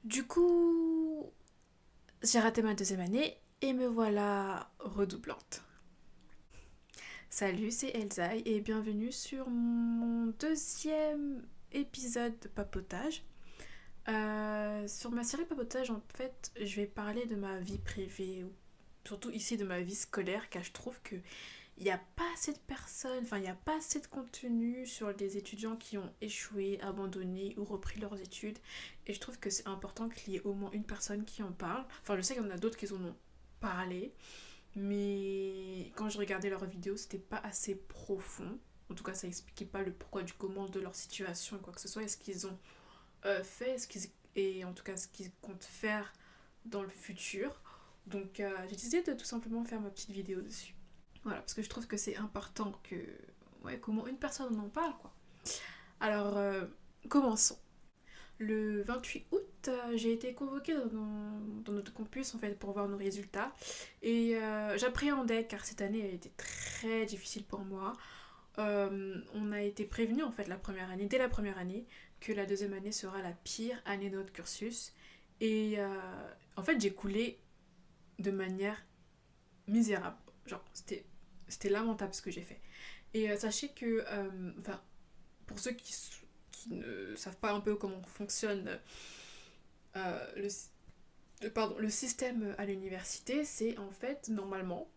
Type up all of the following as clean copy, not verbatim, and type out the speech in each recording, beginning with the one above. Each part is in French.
Du coup, j'ai raté ma deuxième année et me voilà redoublante. Salut, c'est Elsaï et bienvenue sur mon deuxième épisode de papotage. Sur ma série papotage, en fait, je vais parler de ma vie privée, ou surtout ici de ma vie scolaire, car je trouve que il n'y a pas assez de personnes, enfin il n'y a pas assez de contenu sur des étudiants qui ont échoué, abandonné ou repris leurs études. Et je trouve que c'est important qu'il y ait au moins une personne qui en parle. Enfin je sais qu'il y en a d'autres qui en ont parlé, mais quand je regardais leurs vidéos, c'était pas assez profond. En tout cas, ça expliquait pas le pourquoi du comment de leur situation et quoi que ce soit. Est-ce qu'ils ont fait, et en tout cas ce qu'ils comptent faire dans le futur. Donc j'ai décidé de tout simplement faire ma petite vidéo dessus. Voilà, parce que je trouve que c'est important que, ouais, qu'au moins une personne en parle, quoi. Alors, commençons. Le 28 août, j'ai été convoquée dans notre campus en fait pour voir nos résultats. Et j'appréhendais car cette année a été très difficile pour moi. On a été prévenu en fait la première année, dès la première année, que la deuxième année sera la pire année de notre cursus. Et en fait, j'ai coulé de manière misérable. Genre, c'était lamentable ce que j'ai fait. Et sachez que, enfin, pour ceux qui ne savent pas un peu comment fonctionne le système à l'université, c'est en fait, normalement,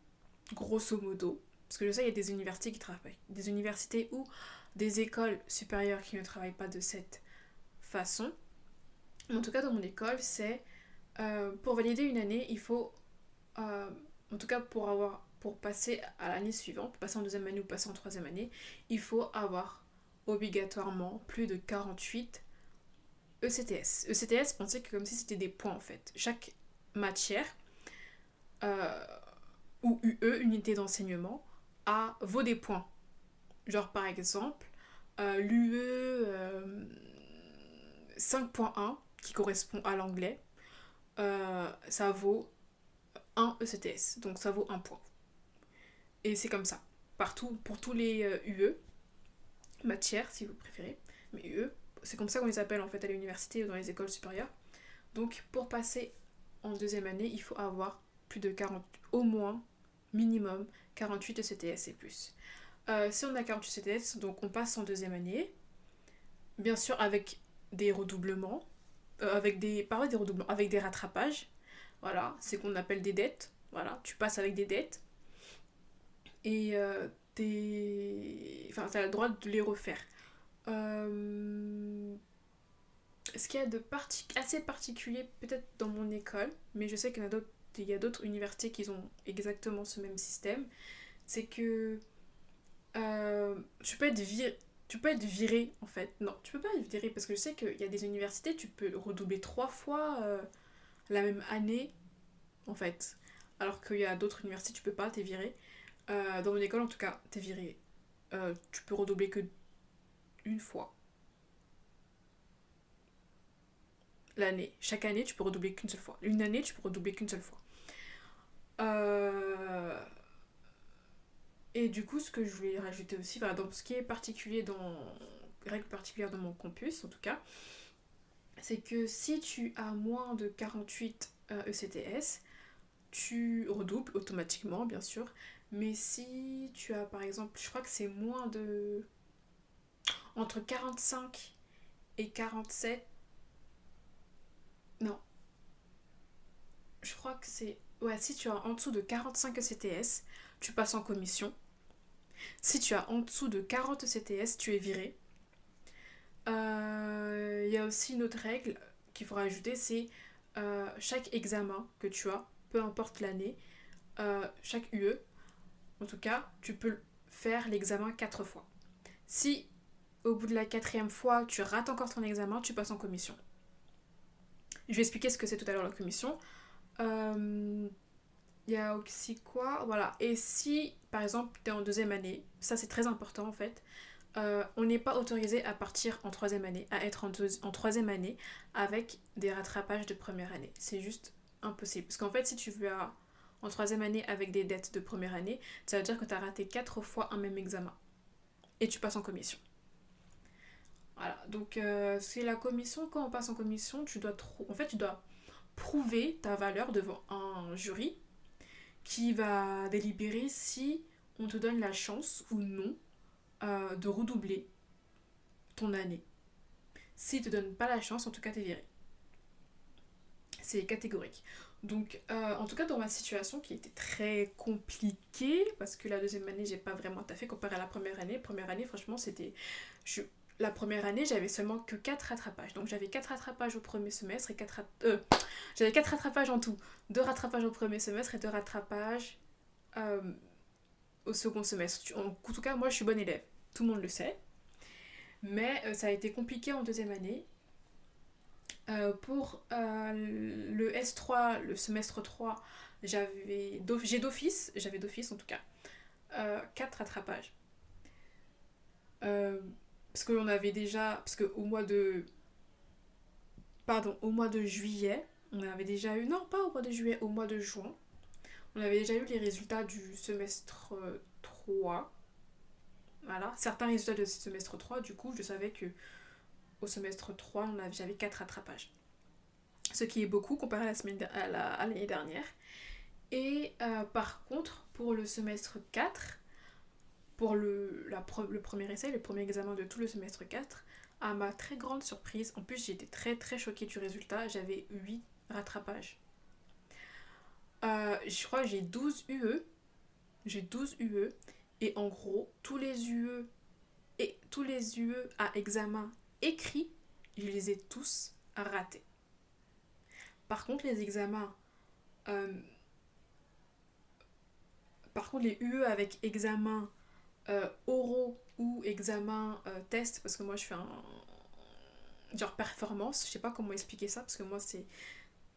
grosso modo, parce que je sais, il y a des universités qui travaillent, des universités ou des écoles supérieures qui ne travaillent pas de cette façon. Mais en tout cas, dans mon école, c'est pour valider une année, il faut en tout cas pour passer à l'année suivante, passer en deuxième année ou passer en troisième année, il faut avoir obligatoirement plus de 48 ECTS. ECTS, pensez que comme si c'était des points en fait. Chaque matière euh, ou UE, unité d'enseignement, vaut des points. Genre par exemple, l'UE 5.1 qui correspond à l'anglais, ça vaut un ECTS, donc ça vaut un point. Et c'est comme ça. Partout, pour tous les UE, matières si vous préférez, mais UE, c'est comme ça qu'on les appelle en fait à l'université ou dans les écoles supérieures. Donc pour passer en deuxième année, il faut avoir plus de 40, au moins, minimum, 48 ECTS et plus. Si on a 48 ECTS, donc on passe en deuxième année, bien sûr avec des redoublements, pas des redoublements, avec des rattrapages, voilà, c'est qu'on appelle des dettes, voilà, tu passes avec des dettes, et enfin, tu as le droit de les refaire. Euh, Ce qu'il y a de assez particulier peut-être dans mon école, mais je sais qu'il y a d'autres universités qui ont exactement ce même système, c'est que tu peux être viré en fait. Non, tu peux pas être viré parce que je sais qu'il y a des universités, tu peux redoubler trois fois la même année en fait. Alors qu'il y a d'autres universités, tu peux pas, t'es viré. Dans mon école en tout cas, t'es viré. Tu peux redoubler que une fois l'année. Chaque année, tu peux redoubler qu'une seule fois. Une année, tu peux redoubler qu'une seule fois. Euh, Et du coup, ce que je voulais rajouter aussi, enfin, dans ce qui est particulier règle particulière dans mon campus, en tout cas, c'est que si tu as moins de 48 ECTS, tu redoubles automatiquement, bien sûr. Mais si tu as, par exemple, je crois que c'est moins de... entre 45 et 47... Non, je crois que c'est... Ouais, si tu as en dessous de 45 ECTS, tu passes en commission. Si tu as en dessous de 40 ECTS, tu es viré. Il y a aussi une autre règle qu'il faudra ajouter, c'est chaque examen que tu as, peu importe l'année, chaque UE, en tout cas, tu peux faire l'examen 4 fois. Si au bout de la quatrième fois, tu rates encore ton examen, tu passes en commission. Je vais expliquer ce que c'est tout à l'heure la commission. Euh, Il y a aussi quoi. Voilà. Et si, par exemple, tu es en deuxième année, ça c'est très important en fait, on n'est pas autorisé à partir en troisième année, à être en troisième année avec des rattrapages de première année. C'est juste impossible. Parce qu'en fait, si tu vas en troisième année avec des dettes de première année, ça veut dire que tu as raté 4 fois un même examen. Et tu passes en commission. Voilà, donc c'est la commission. Quand on passe en commission, tu dois prouver ta valeur devant un jury qui va délibérer si on te donne la chance ou non de redoubler ton année. S'il te donne pas la chance, en tout cas, t'es viré. C'est catégorique. Donc, en tout cas, dans ma situation qui était très compliquée, parce que la deuxième année, j'ai pas vraiment taffé comparé à la première année. Première année, franchement, c'était. Je... La première année, j'avais seulement que 4 rattrapages. Donc, j'avais 4 rattrapages au premier semestre et j'avais 4 rattrapages en tout. 2 rattrapages au premier semestre et 2 rattrapages euh, au second semestre. En tout cas, moi, je suis bonne élève. Tout le monde le sait. Mais ça a été compliqué en deuxième année. Pour le S3, le semestre 3, j'avais d'office en tout cas, 4 rattrapages. Parce que l'on avait déjà, parce qu'au mois de, pardon, au mois de juillet, on avait déjà eu, non pas au mois de juillet, au mois de juin, on avait déjà eu les résultats du semestre 3. Voilà, certains résultats de ce semestre 3, du coup, je savais que au semestre 3, j'avais 4 rattrapages. Ce qui est beaucoup comparé à l'année dernière. Et par contre, pour le semestre 4, pour le premier essai, le premier examen de tout le semestre 4, à ma très grande surprise, en plus j'ai été très très choquée du résultat, j'avais 8 rattrapages. Je crois que j'ai 12 UE. J'ai 12 UE. Et en gros, tous les UE à examen écrit, je les ai tous ratés. Par contre, les examens euh, par contre, les UE avec examen oraux ou examen test, parce que moi je fais un genre performance, je sais pas comment expliquer ça, parce que moi c'est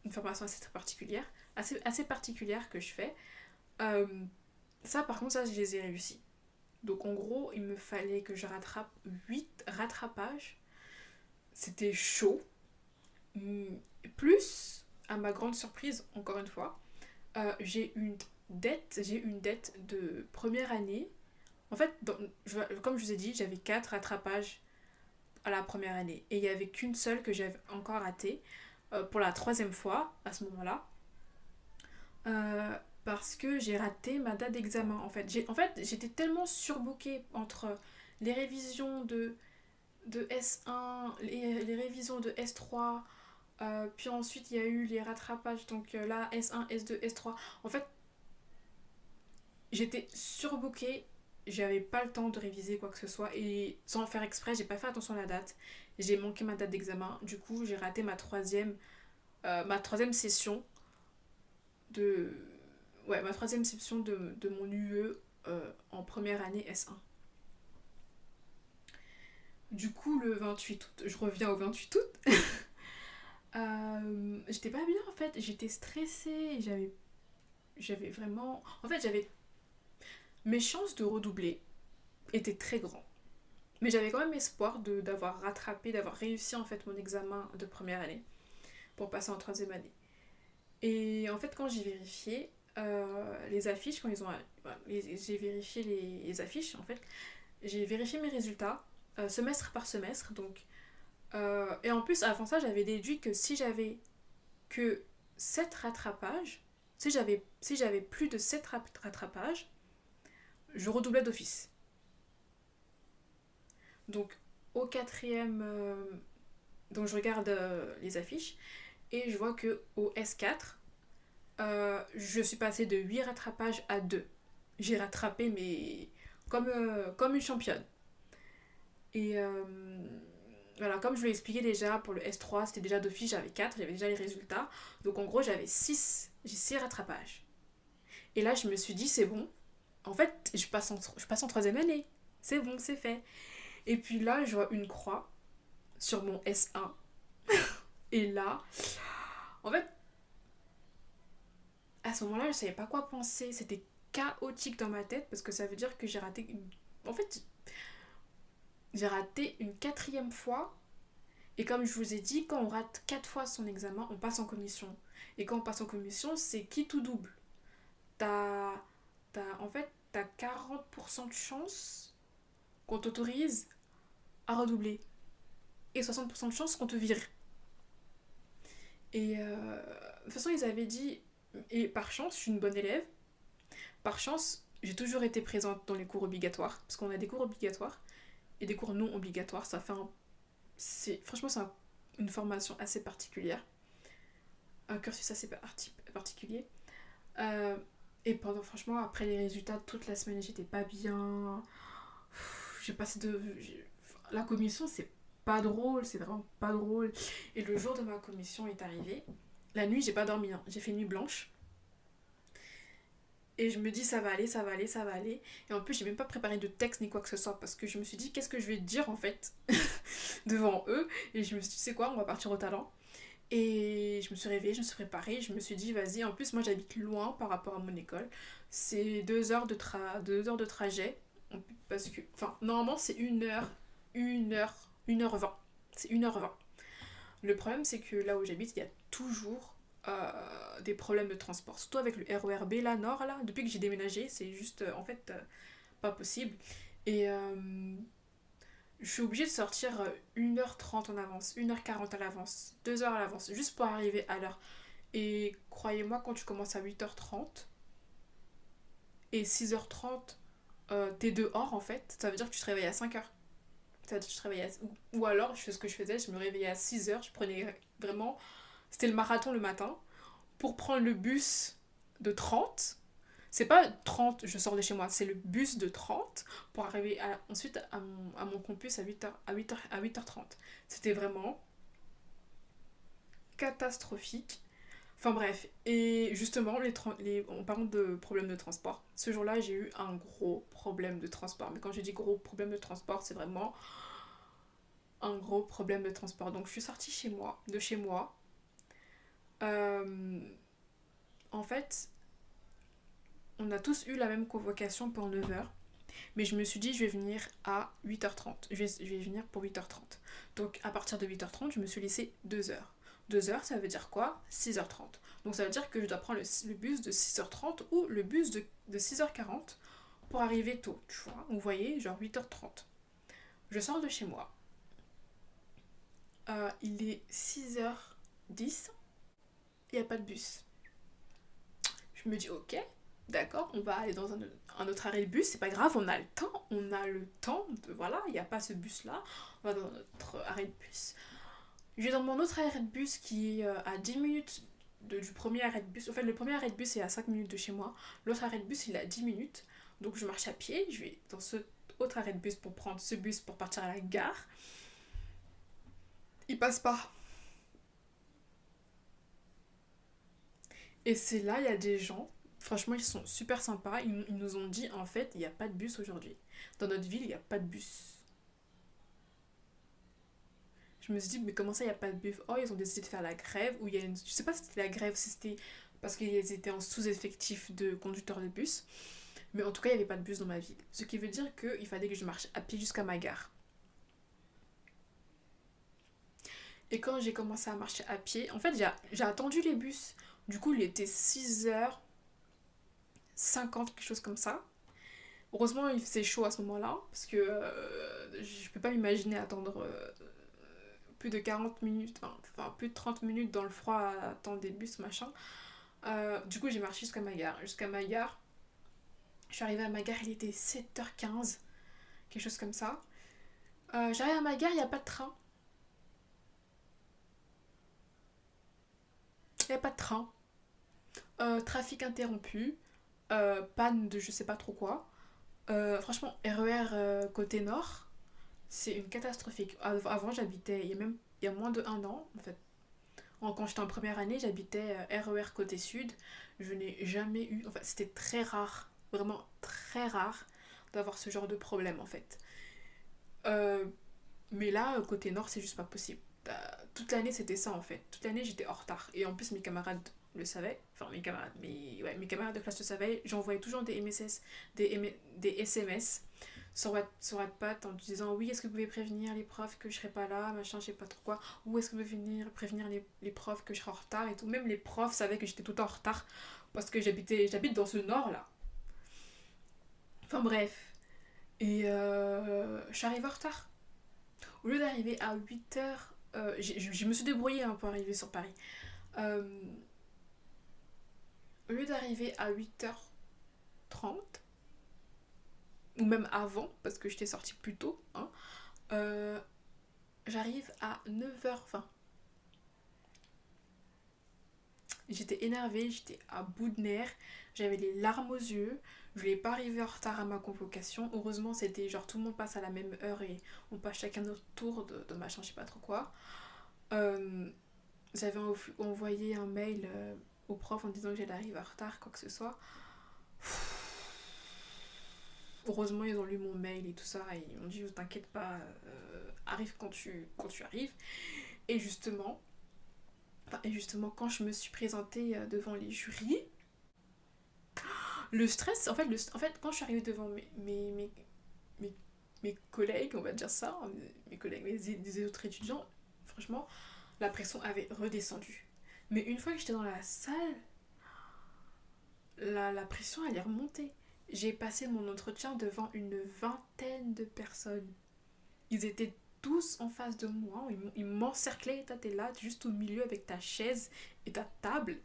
une formation assez particulière, assez particulière que je fais. Euh, Ça par contre, ça je les ai réussis. Donc en gros, il me fallait que je rattrape 8 rattrapages. C'était chaud. Plus, à ma grande surprise, encore une fois, j'ai une dette de première année. En fait, comme je vous ai dit, j'avais 4 rattrapages à la première année. Et il n'y avait qu'une seule que j'avais encore ratée pour la troisième fois à ce moment-là. Parce que j'ai raté ma date d'examen. J'étais tellement surbookée entre les révisions de S1, les révisions de S3, puis ensuite il y a eu les rattrapages, donc là S1, S2, S3. En fait, j'étais surbookée, j'avais pas le temps de réviser quoi que ce soit et sans faire exprès, j'ai pas fait attention à la date. J'ai manqué ma date d'examen, du coup j'ai raté ma troisième session de ma troisième session de mon UE en première année S1. Du coup le 28 août, je reviens au 28 août. J'étais pas bien en fait, j'étais stressée, j'avais vraiment, en fait j'avais mes chances de redoubler étaient très grandes. Mais j'avais quand même espoir d'avoir rattrapé, d'avoir réussi en fait mon examen de première année pour passer en troisième année. Et en fait, quand j'ai vérifié les affiches, quand ils ont, j'ai vérifié les affiches, en fait, j'ai vérifié mes résultats semestre par semestre. Donc, et en plus, avant ça, j'avais déduit que si j'avais que 7 rattrapages, si j'avais plus de 7 rattrapages, je redoublais d'office. Donc, au quatrième, donc je regarde les affiches et je vois que au S4, je suis passée de 8 rattrapages à 2. J'ai rattrapé, mais comme une championne. Et voilà, comme je vous l'ai expliqué déjà, pour le S3, c'était déjà d'office, j'avais 4, j'avais déjà les résultats. Donc en gros, j'ai 6 rattrapages. Et là, je me suis dit, c'est bon. En fait, je passe en troisième année. C'est bon, c'est fait. Et puis là, je vois une croix sur mon S1. Et là, en fait, à ce moment-là, je savais pas quoi penser. C'était chaotique dans ma tête parce que ça veut dire que En fait, j'ai raté une quatrième fois. Et comme je vous ai dit, quand on rate 4 fois son examen, on passe en commission. Et quand on passe en commission, c'est qui tout double. T'as, t'as 40% de chance qu'on t'autorise à redoubler. et 60% de chances qu'on te vire. Et de toute façon, ils avaient dit, et par chance, je suis une bonne élève, par chance, j'ai toujours été présente dans les cours obligatoires, parce qu'on a des cours obligatoires et des cours non obligatoires. Ça fait franchement, c'est une formation assez particulière, un cursus assez particulier. Euh, et franchement, après les résultats, toute la semaine, j'étais pas bien. J'ai passé la commission, c'est pas drôle, c'est vraiment pas drôle. Et le jour de ma commission est arrivé. La nuit, j'ai pas dormi, hein. J'ai fait nuit blanche. Et je me dis, ça va aller, ça va aller, ça va aller. Et en plus, j'ai même pas préparé de texte ni quoi que ce soit parce que je me suis dit, qu'est-ce que je vais dire en fait devant eux. Et je me suis dit, tu sais quoi, on va partir au talent. Et je me suis réveillée, je me suis préparée, je me suis dit, vas-y. En plus, moi, j'habite loin par rapport à mon école. C'est 2 heures de, 2 heures de trajet. Parce que, enfin, normalement, c'est 1 heure, 1 heure, 1h20. C'est 1h20. Le problème, c'est que là où j'habite, il y a toujours des problèmes de transport. Surtout avec le RER B, là, Nord, là. Depuis que j'ai déménagé, c'est juste, en fait, pas possible. Et je suis obligée de sortir 1h30 en avance, 1h40 à l'avance, 2 heures à l'avance, juste pour arriver à l'heure. Et croyez-moi, quand tu commences à 8h30 et 6h30, t'es dehors, en fait, ça veut dire que tu te réveilles à 5h. Ça veut dire que tu te réveilles ou alors, ce que je faisais, je me réveillais à 6h, je prenais vraiment... C'était le marathon le matin, pour prendre le bus de 30. C'est pas 30, je sors de chez moi, c'est le bus de 30 pour arriver ensuite à mon campus à 8h30. C'était vraiment catastrophique. Enfin bref, et justement, en parlant de problèmes de transport, ce jour-là, j'ai eu un gros problème de transport. Mais quand je dis gros problème de transport, c'est vraiment un gros problème de transport. Donc je suis sortie de chez moi. Euh, En fait, on a tous eu la même convocation pour 9h. Mais je me suis dit, je vais venir à 8h30. Je vais venir pour 8h30. Donc à partir de 8h30, je me suis laissé 2 heures. 2 heures, ça veut dire quoi? 6h30. Donc ça veut dire que je dois prendre le bus de 6h30 ou le bus de 6h40 pour arriver tôt, tu vois. Vous voyez, genre 8h30. Je sors de chez moi. Il est 6h10. Il n'y a pas de bus. Je me dis, ok, d'accord, on va aller dans un autre arrêt de bus, c'est pas grave, on a le temps, voilà, il n'y a pas ce bus-là, on va dans notre arrêt de bus. Je vais dans mon autre arrêt de bus qui est à 10 minutes du premier arrêt de bus. En fait, le premier arrêt de bus est à 5 minutes de chez moi, l'autre arrêt de bus il est à 10 minutes, donc je marche à pied, je vais dans ce autre arrêt de bus pour prendre ce bus pour partir à la gare. Il passe pas. Et c'est là, il y a des gens, franchement, ils sont super sympas. Ils nous ont dit, en fait, il n'y a pas de bus aujourd'hui. Dans notre ville, il n'y a pas de bus. Je me suis dit, mais comment ça, il n'y a pas de bus? Oh, ils ont décidé de faire la grève. Ou il y a une... Je sais pas si c'était la grève, si c'était parce qu'ils étaient en sous-effectif de conducteurs de bus. Mais en tout cas, il n'y avait pas de bus dans ma ville. Ce qui veut dire qu'il fallait que je marche à pied jusqu'à ma gare. Et quand j'ai commencé à marcher à pied, en fait, j'ai attendu les bus. Du coup, il était 6h50, quelque chose comme ça. Heureusement, il faisait chaud à ce moment-là, parce que je peux pas m'imaginer attendre plus de 40 minutes, enfin plus de 30 minutes dans le froid à attendre des bus, machin. Du coup, j'ai marché jusqu'à ma gare. Jusqu'à ma gare, je suis arrivée à ma gare, il était 7h15, quelque chose comme ça. J'arrive à ma gare, il n'y a pas de train. Il n'y a pas de train. Trafic interrompu. Panne de je sais pas trop quoi. Franchement, RER côté nord, c'est une catastrophique. Avant, j'habitais, il y a moins de 1 an, en fait. Quand j'étais en première année, j'habitais RER côté sud. Je n'ai jamais eu, enfin, c'était très rare, vraiment très rare d'avoir ce genre de problème, en fait. Euh, mais là, côté nord, c'est juste pas possible. Toute l'année, c'était ça, en fait. Toute l'année, j'étais en retard. Et en plus, mes camarades le savaient. Enfin, mes camarades de classe le savaient. J'envoyais toujours des SMS sur Wattpad en disant oui, est-ce que vous pouvez prévenir les profs que je serai pas là, machin, je sais pas trop quoi. Ou est-ce que vous pouvez prévenir les profs que je serai en retard et tout. Même les profs savaient que j'étais tout le temps en retard parce que j'habite dans ce nord-là. Enfin bref. Et je suis arrivée en retard. Au lieu d'arriver à 8h, je me suis débrouillée hein, pour arriver sur Paris. Euh, Au lieu d'arriver à 8h30, ou même avant, parce que j'étais sortie plus tôt, hein, euh, j'arrive à 9h20. J'étais énervée, j'étais à bout de nerfs, j'avais les larmes aux yeux, je voulais pas arriver en retard à ma convocation. Heureusement, c'était genre tout le monde passe à la même heure et on passe chacun notre tour de machin, je sais pas trop quoi. Euh, J'avais envoyé un mail au prof en disant que j'allais arriver en retard, quoi que ce soit. Heureusement, ils ont lu mon mail et tout ça et ils m'ont dit t'inquiète pas, arrive quand tu arrives. Et justement, quand je me suis présentée devant les jurys, le stress, en fait, quand je suis arrivée devant mes, mes collègues, on va dire ça, mes collègues, les autres étudiants, franchement, la pression avait redescendu. Mais une fois que j'étais dans la salle, la pression elle est remontée. J'ai passé mon entretien devant une vingtaine de personnes. Ils étaient tous en face de moi, ils m'encerclaient, toi t'es là, juste au milieu avec ta chaise et ta table.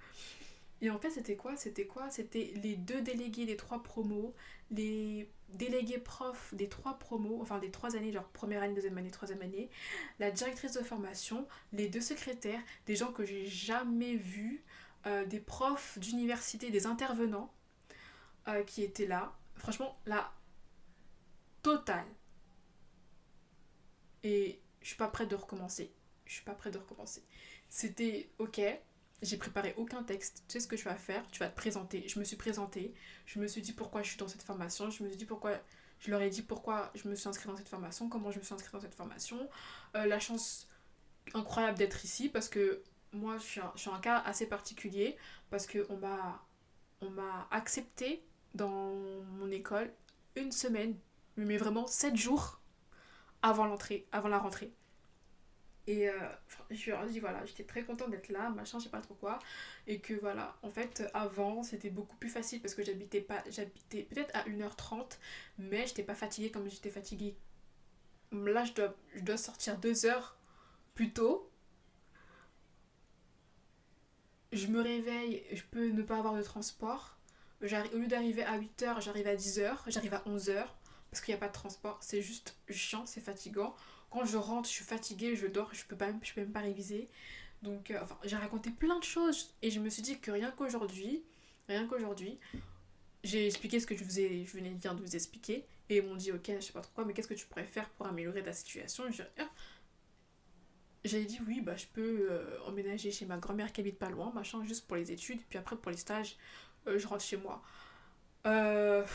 Et en fait, c'était quoi? C'était les deux délégués des trois promos, les délégués profs des trois promos, enfin des 3 années, genre première année, deuxième année, troisième année, la directrice de formation, les deux secrétaires, des gens que j'ai jamais vus, des profs d'université, des intervenants qui étaient là. Franchement, la totale. Et je suis pas prête de recommencer. Je suis pas prête de recommencer. C'était ok, j'ai préparé aucun texte. Tu sais ce que tu vas faire? Tu vas te présenter. Je me suis présentée. Je me suis dit pourquoi je suis dans cette formation. Je me suis dit pourquoi. Je leur ai dit pourquoi je me suis inscrite dans cette formation, comment je me suis inscrite dans cette formation. La chance incroyable d'être ici parce que moi je suis un cas assez particulier parce que on m'a accepté dans mon école une semaine, mais vraiment 7 jours avant la rentrée. Et je leur ai dit voilà, j'étais très contente d'être là, machin, je sais pas trop quoi. Et que voilà, en fait, avant, c'était beaucoup plus facile parce que j'habitais peut-être à 1h30, mais j'étais pas fatiguée comme j'étais fatiguée. Là, je dois sortir 2 heures plus tôt. Je me réveille, je peux ne pas avoir de transport. Au lieu d'arriver à 8h, j'arrive à 10h, j'arrive à 11h parce qu'il n'y a pas de transport. C'est juste chiant, c'est fatigant. Quand je rentre, je suis fatiguée, je dors, je peux même pas réviser. Donc, enfin, j'ai raconté plein de choses et je me suis dit que rien qu'aujourd'hui, j'ai expliqué ce que je venais bien de vous expliquer et ils m'ont dit ok, je sais pas trop quoi, mais qu'est-ce que tu pourrais faire pour améliorer ta situation? J'ai dit oui, bah je peux emménager chez ma grand-mère qui habite pas loin, machin, juste pour les études, puis après pour les stages, je rentre chez moi. Euh,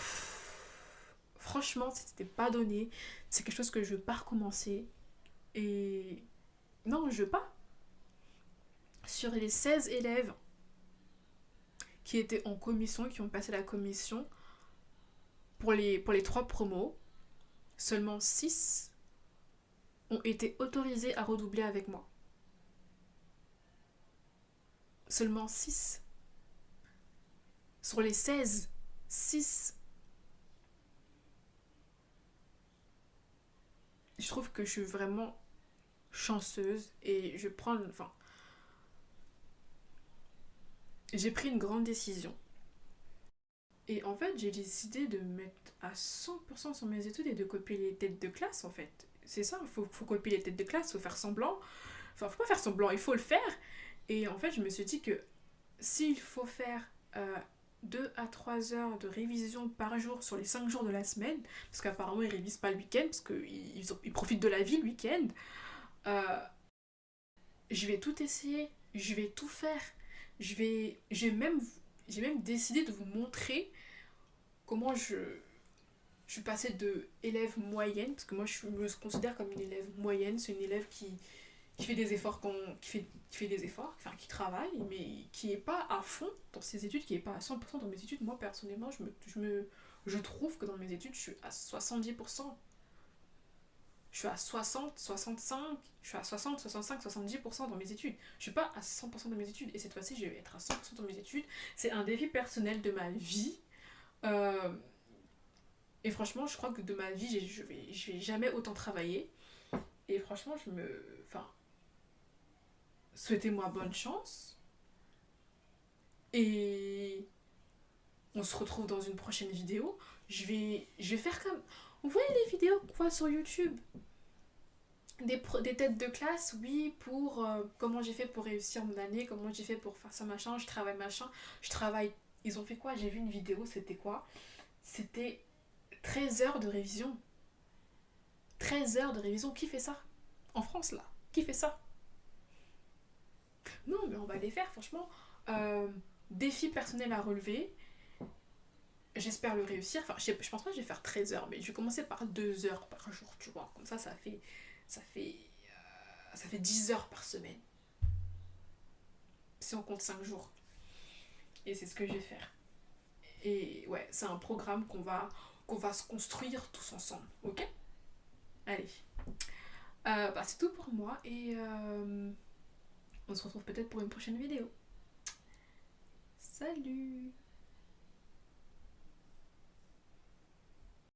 Franchement, c'était pas donné, c'est quelque chose que je veux pas recommencer et non, je veux pas. Sur les 16 élèves qui étaient en commission, qui ont passé la commission, pour les 3 promos, seulement 6 ont été autorisés à redoubler avec moi. Seulement 6. Sur les 16, 6. Je trouve que je suis vraiment chanceuse et enfin, j'ai pris une grande décision. Et en fait, j'ai décidé de me mettre à 100% sur mes études et de copier les têtes de classe en fait. C'est ça, faut copier les têtes de classe, faut faire semblant. Enfin, faut pas faire semblant, il faut le faire. Et en fait, je me suis dit que s'il faut faire 2 à 3 heures de révision par jour sur les 5 jours de la semaine, parce qu'apparemment ils révisent pas le week-end, parce qu'ils profitent de la vie le week-end, euh, je vais tout essayer, je vais tout faire. J'ai même décidé de vous montrer comment je suis passée de élève moyenne, parce que moi je me considère comme une élève moyenne, c'est une élève qui fait des efforts, qui fait des efforts, enfin qui travaille, mais qui est pas à fond dans ses études, qui est pas à 100% dans mes études. Moi personnellement, je trouve que dans mes études, je suis à 70%. Je suis à 60, 65, je suis à 60, 65, 70% dans mes études. Je suis pas à 100% dans mes études. Et cette fois-ci, je vais être à 100% dans mes études. C'est un défi personnel de ma vie. Euh, et franchement, je crois que de ma vie, je vais jamais autant travailler. Et franchement, enfin, souhaitez-moi bonne chance. Et on se retrouve dans une prochaine vidéo. Je vais faire comme... Vous voyez les vidéos qu'on voit sur YouTube? Des têtes de classe, oui, pour comment j'ai fait pour réussir mon année, comment j'ai fait pour faire ça, machin, je travaille. Ils ont fait quoi? J'ai vu une vidéo, c'était quoi? C'était 13 heures de révision. 13 heures de révision, qui fait ça? En France, là, qui fait ça? Non, mais on va les faire, franchement. Euh, Défi personnel à relever. J'espère le réussir. Enfin, je pense pas que je vais faire 13 heures, mais je vais commencer par 2 heures par jour, tu vois. Comme ça fait 10 heures par semaine. Si on compte 5 jours. Et c'est ce que je vais faire. Et ouais, c'est un programme qu'on va se construire tous ensemble, ok? Allez. C'est tout pour moi et on se retrouve peut-être pour une prochaine vidéo. Salut!